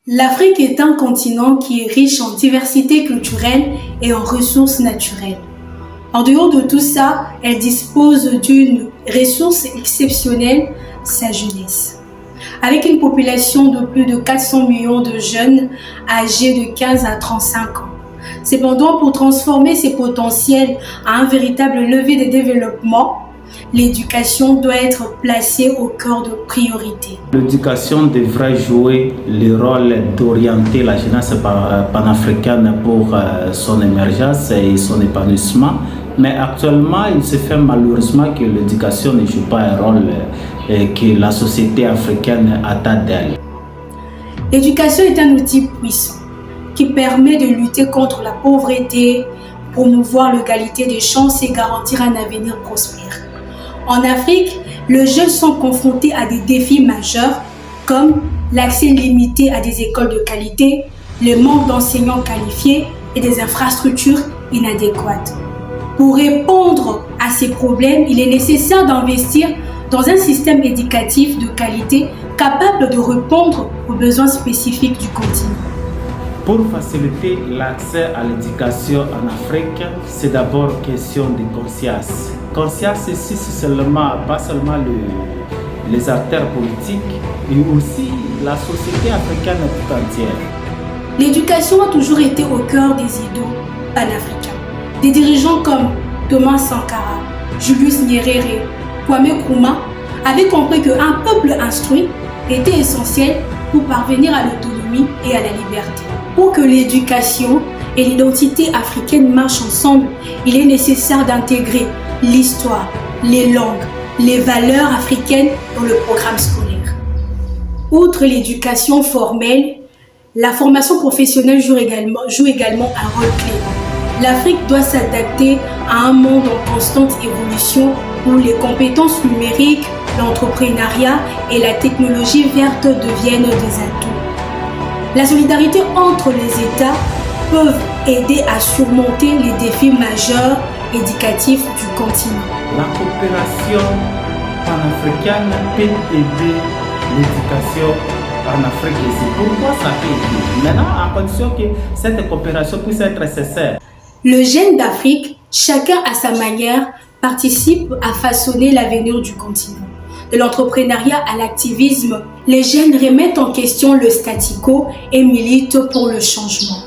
L'Afrique est un continent qui est riche en diversité culturelle et en ressources naturelles. En dehors de tout ça, elle dispose d'une ressource exceptionnelle, sa jeunesse. Avec une population de plus de 400 millions de jeunes âgés de 15 à 35 ans. Cependant, pour transformer ces potentiels à un véritable levier de développement, l'éducation doit être placée au cœur de priorités. L'éducation devrait jouer le rôle d'orienter la jeunesse panafricaine pour son émergence et son épanouissement. Mais actuellement, il se fait malheureusement que l'éducation ne joue pas un rôle que la société africaine attend d'elle. L'éducation est un outil puissant qui permet de lutter contre la pauvreté, promouvoir l'égalité des chances et garantir un avenir prospère. En Afrique, les jeunes sont confrontés à des défis majeurs comme l'accès limité à des écoles de qualité, le manque d'enseignants qualifiés et des infrastructures inadéquates. Pour répondre à ces problèmes, il est nécessaire d'investir dans un système éducatif de qualité capable de répondre aux besoins spécifiques du continent. Pour faciliter l'accès à l'éducation en Afrique, c'est d'abord question de conscience. Conscience ici, c'est pas seulement les acteurs politiques, mais aussi la société africaine tout entière. L'éducation a toujours été au cœur des idéaux panafricains. Des dirigeants comme Thomas Sankara, Julius Nyerere, Kwame Nkrumah avaient compris qu'un peuple instruit était essentiel pour parvenir à l'autonomie et à la liberté. Pour que l'éducation et l'identité africaine marchent ensemble, il est nécessaire d'intégrer l'histoire, les langues, les valeurs africaines dans le programme scolaire. Outre l'éducation formelle, la formation professionnelle joue également un rôle clé. L'Afrique doit s'adapter à un monde en constante évolution où les compétences numériques, l'entrepreneuriat et la technologie verte deviennent des atouts. La solidarité entre les États peuvent aider à surmonter les défis majeurs éducatifs du continent. La coopération panafricaine peut aider l'éducation en Afrique ici. Pourquoi ça peut aider? Maintenant, à condition que cette coopération puisse être sincère. Le Jeune d'Afrique, chacun à sa manière, participe à façonner l'avenir du continent. De l'entrepreneuriat à l'activisme, les jeunes remettent en question le statu quo et militent pour le changement.